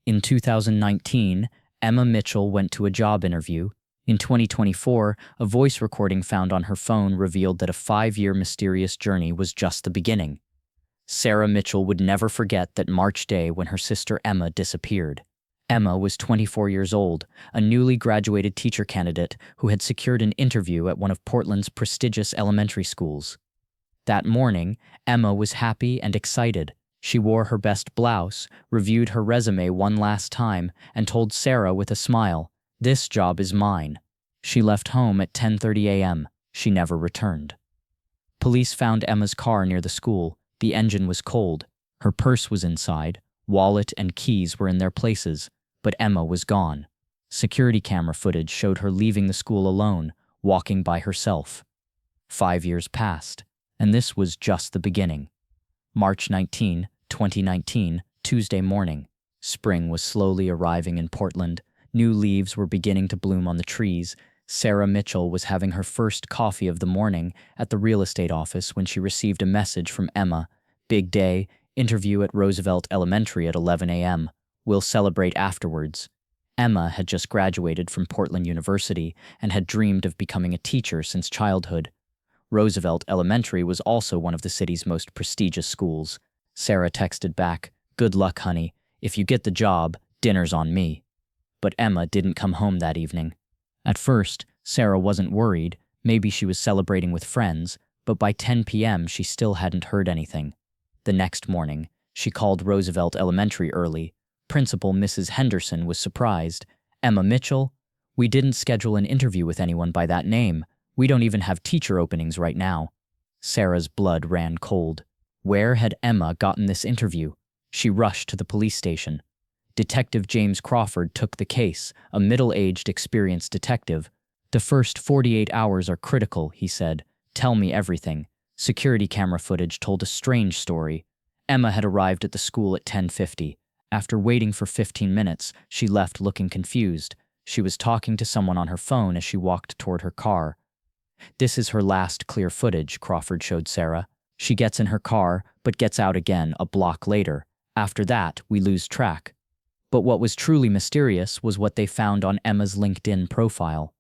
In 2019, Emma Mitchell went to a job interview. In 2024, a voice recording found on her phone revealed that a 5-year mysterious journey was just the beginning. Sarah Mitchell would never forget that March day when her sister Emma disappeared. Emma was 24 years old, a newly graduated teacher candidate who had secured an interview at one of Portland's prestigious elementary schools. That morning, Emma was happy and excited. She wore her best blouse, reviewed her resume one last time, and told Sarah with a smile, "This job is mine." She left home at 10:30 a.m. She never returned. Police found Emma's car near the school. The engine was cold. Her purse was inside. Wallet and keys were in their places, but Emma was gone. Security camera footage showed her leaving the school alone, walking by herself. 5 years passed, and this was just the beginning. March 19, 2019, Tuesday morning. Spring was slowly arriving in Portland. New leaves were beginning to bloom on the trees. Sarah Mitchell was having her first coffee of the morning at the real estate office when she received a message from Emma. "Big day, interview at Roosevelt Elementary at 11 a.m. We'll celebrate afterwards." Emma had just graduated from Portland University and had dreamed of becoming a teacher since childhood. Roosevelt Elementary was also one of the city's most prestigious schools. Sarah texted back, "Good luck, honey. If you get the job, dinner's on me." But Emma didn't come home that evening. At first, Sarah wasn't worried. Maybe she was celebrating with friends, but by 10 p.m. she still hadn't heard anything. The next morning, she called Roosevelt Elementary early. Principal Mrs. Henderson was surprised. "Emma Mitchell? We didn't schedule an interview with anyone by that name. We don't even have teacher openings right now." Sarah's blood ran cold. Where had Emma gotten this interview? She rushed to the police station. Detective James Crawford took the case, a middle-aged, experienced detective. "The first 48 hours are critical," he said. "Tell me everything." Security camera footage told a strange story. Emma had arrived at the school at 10:50. After waiting for 15 minutes, she left looking confused. She was talking to someone on her phone as she walked toward her car. "This is her last clear footage," Crawford showed Sarah. "She gets in her car, but gets out again a block later. After that, we lose track." But what was truly mysterious was what they found on Emma's LinkedIn profile.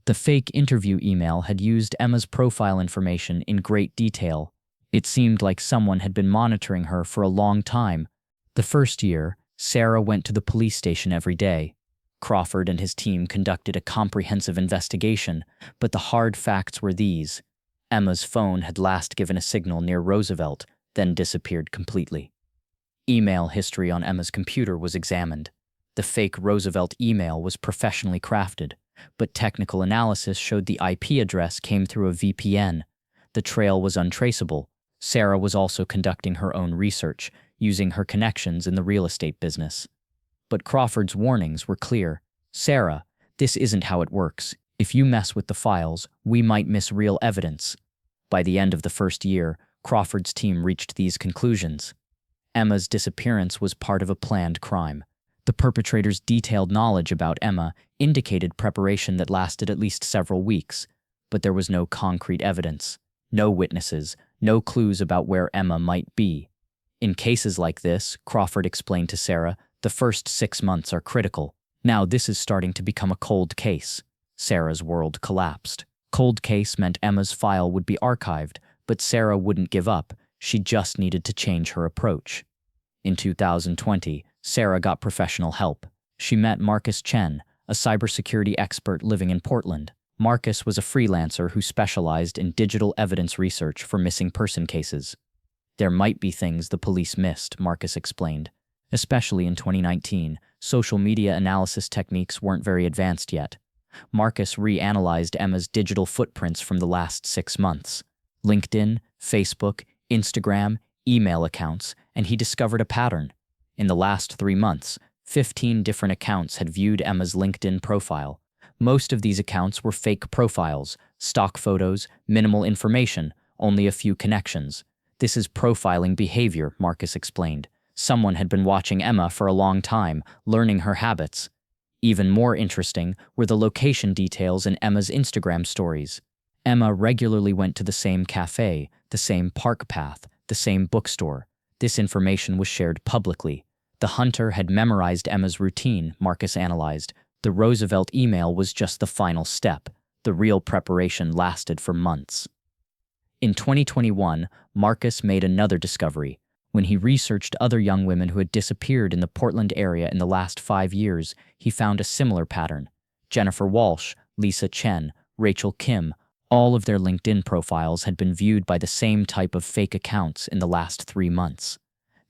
The fake interview email had used Emma's profile information in great detail. It seemed like someone had been monitoring her for a long time. The first year, Sarah went to the police station every day. Crawford and his team conducted a comprehensive investigation, but the hard facts were these. Emma's phone had last given a signal near Roosevelt, then disappeared completely. Email history on Emma's computer was examined. The fake Roosevelt email was professionally crafted, but technical analysis showed the IP address came through a VPN. The trail was untraceable. Sarah was also conducting her own research, using her connections in the real estate business. But Crawford's warnings were clear. "Sarah, this isn't how it works. If you mess with the files, we might miss real evidence." By the end of the first year, Crawford's team reached these conclusions. Emma's disappearance was part of a planned crime. The perpetrator's detailed knowledge about Emma indicated preparation that lasted at least several weeks, but there was no concrete evidence, no witnesses, no clues about where Emma might be. In cases like this, Crawford explained to Sarah, the first 6 months are critical. Now this is starting to become a cold case. Sarah's world collapsed. Cold case meant Emma's file would be archived, but Sarah wouldn't give up. She just needed to change her approach. In 2020, Sarah got professional help. She met Marcus Chen, a cybersecurity expert living in Portland. Marcus was a freelancer who specialized in digital evidence research for missing person cases. "There might be things the police missed," Marcus explained. Especially in 2019, social media analysis techniques weren't very advanced yet. Marcus reanalyzed Emma's digital footprints from the last 6 months. LinkedIn, Facebook, Instagram, email accounts, and he discovered a pattern. In the last 3 months, 15 different accounts had viewed Emma's LinkedIn profile. Most of these accounts were fake profiles, stock photos, minimal information, only a few connections. "This is profiling behavior," Marcus explained. Someone had been watching Emma for a long time, learning her habits. Even more interesting were the location details in Emma's Instagram stories. Emma regularly went to the same cafe, the same park path, the same bookstore. This information was shared publicly. The hunter had memorized Emma's routine, Marcus analyzed. The Roosevelt email was just the final step. The real preparation lasted for months. In 2021, Marcus made another discovery. When he researched other young women who had disappeared in the Portland area in the last 5 years, he found a similar pattern. Jennifer Walsh, Lisa Chen, Rachel Kim, all of their LinkedIn profiles had been viewed by the same type of fake accounts in the last 3 months.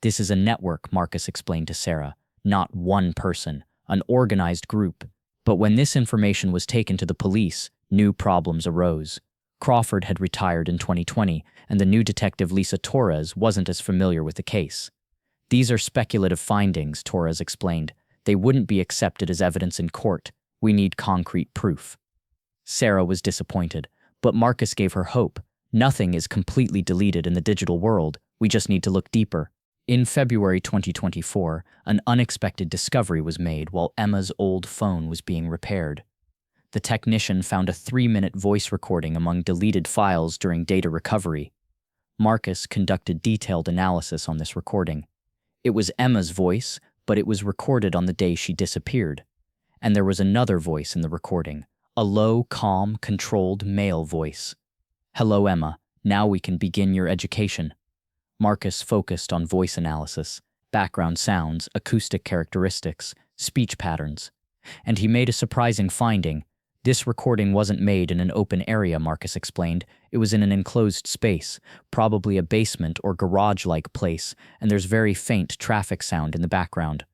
This is a network, Marcus explained to Sarah, not one person, an organized group. But when this information was taken to the police, new problems arose. Crawford had retired in 2020, and the new detective Lisa Torres wasn't as familiar with the case. These are speculative findings, Torres explained. They wouldn't be accepted as evidence in court. We need concrete proof. Sarah was disappointed, but Marcus gave her hope. Nothing is completely deleted in the digital world. We just need to look deeper. In February 2024, an unexpected discovery was made while Emma's old phone was being repaired. The technician found a 3-minute voice recording among deleted files during data recovery. Marcus conducted detailed analysis on this recording. It was Emma's voice, but it was recorded on the day she disappeared. And there was another voice in the recording, a low, calm, controlled male voice. "Hello, Emma. Now we can begin your education." Marcus focused on voice analysis, background sounds, acoustic characteristics, speech patterns. And he made a surprising finding. This recording wasn't made in an open area, Marcus explained. It was in an enclosed space, probably a basement or garage-like place, and there's very faint traffic sound in the background.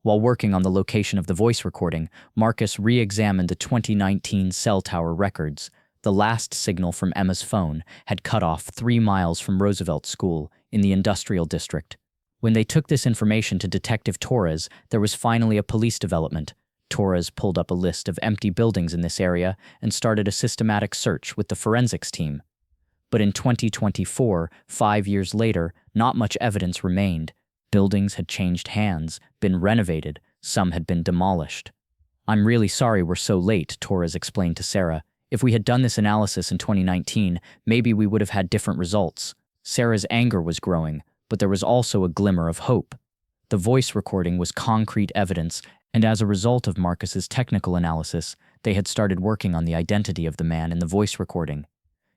While working on the location of the voice recording, Marcus re-examined the 2019 cell tower records. The last signal from Emma's phone had cut off 3 miles from Roosevelt School in the industrial district. When they took this information to Detective Torres, there was finally a police development. Torres pulled up a list of empty buildings in this area and started a systematic search with the forensics team. But in 2024, 5 years later, not much evidence remained. Buildings had changed hands, been renovated, some had been demolished. "I'm really sorry we're so late," Torres explained to Sarah. "If we had done this analysis in 2019, maybe we would have had different results." Sarah's anger was growing, but there was also a glimmer of hope. The voice recording was concrete evidence, and as a result of Marcus's technical analysis, they had started working on the identity of the man in the voice recording.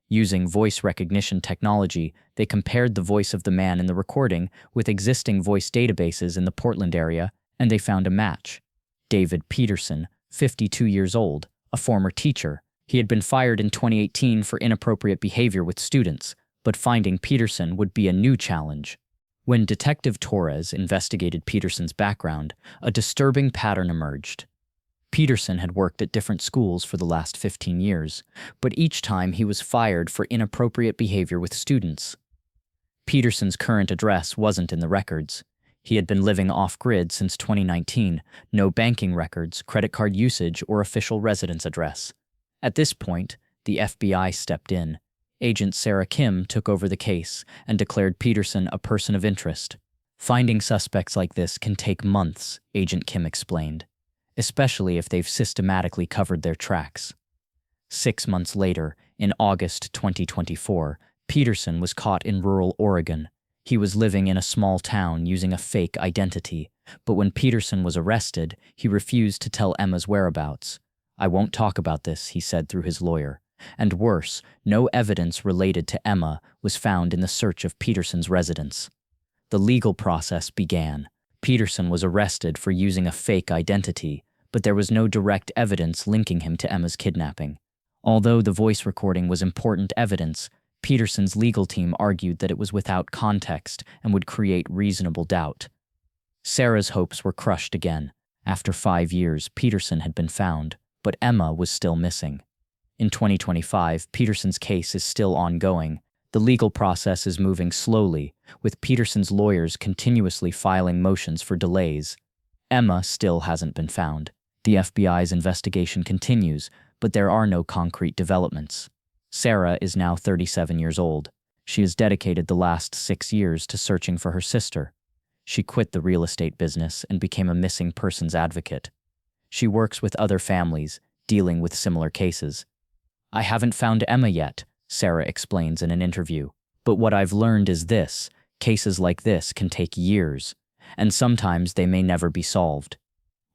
Using voice recognition technology, they compared the voice of the man in the recording with existing voice databases in the Portland area, and they found a match. David Peterson, 52 years old, a former teacher. He had been fired in 2018 for inappropriate behavior with students, but finding Peterson would be a new challenge. When Detective Torres investigated Peterson's background, a disturbing pattern emerged. Peterson had worked at different schools for the last 15 years, but each time he was fired for inappropriate behavior with students. Peterson's current address wasn't in the records. He had been living off-grid since 2019, no banking records, credit card usage, or official residence address. At this point, the FBI stepped in. Agent Sarah Kim took over the case and declared Peterson a person of interest. "Finding suspects like this can take months," Agent Kim explained, "especially if they've systematically covered their tracks." 6 months later, in August 2024, Peterson was caught in rural Oregon. He was living in a small town using a fake identity, but when Peterson was arrested, he refused to tell Emma's whereabouts. "I won't talk about this," he said through his lawyer. And worse, no evidence related to Emma was found in the search of Peterson's residence. The legal process began. Peterson was arrested for using a fake identity, but there was no direct evidence linking him to Emma's kidnapping. Although the voice recording was important evidence, Peterson's legal team argued that it was without context and would create reasonable doubt. Sarah's hopes were crushed again. After 5 years, Peterson had been found, but Emma was still missing. In 2025, Peterson's case is still ongoing. The legal process is moving slowly, with Peterson's lawyers continuously filing motions for delays. Emma still hasn't been found. The FBI's investigation continues, but there are no concrete developments. Sarah is now 37 years old. She has dedicated the last 6 years to searching for her sister. She quit the real estate business and became a missing persons advocate. She works with other families, dealing with similar cases. "I haven't found Emma yet," Sarah explains in an interview. "But what I've learned is this: cases like this can take years. and sometimes they may never be solved.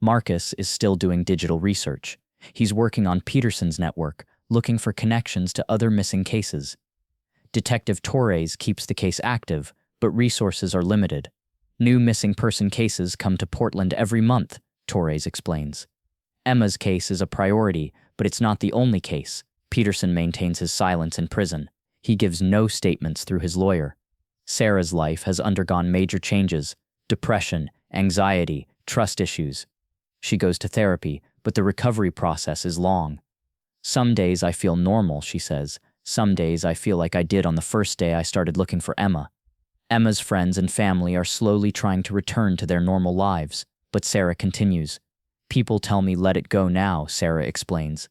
Marcus is still doing digital research. He's working on Peterson's network, looking for connections to other missing cases. Detective Torres keeps the case active, but resources are limited. New missing person cases come to Portland every month, Torres explains. Emma's case is a priority, but it's not the only case. Peterson maintains his silence in prison. He gives no statements through his lawyer. Sarah's life has undergone major changes: depression, anxiety, trust issues. She goes to therapy, but the recovery process is long. Some days I feel normal, she says. Some days I feel like I did on the first day I started looking for Emma. Emma's friends and family are slowly trying to return to their normal lives, but Sarah continues. People tell me let it go now, Sarah explains.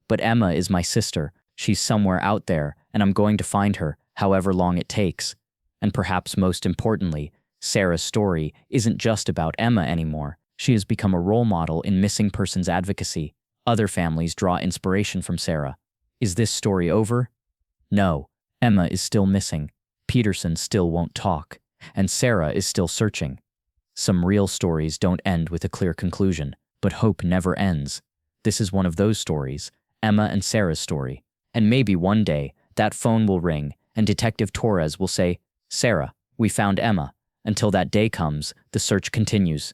But Emma is my sister. She's somewhere out there, and I'm going to find her, however long it takes. And perhaps most importantly, Sarah's story isn't just about Emma anymore. She has become a role model in missing persons advocacy. Other families draw inspiration from Sarah. Is this story over? No. Emma is still missing. Peterson still won't talk. And Sarah is still searching. Some real stories don't end with a clear conclusion, but hope never ends. This is one of those stories, Emma and Sarah's story. And maybe one day, that phone will ring, and Detective Torres will say, "Sarah, we found Emma." Until that day comes, the search continues.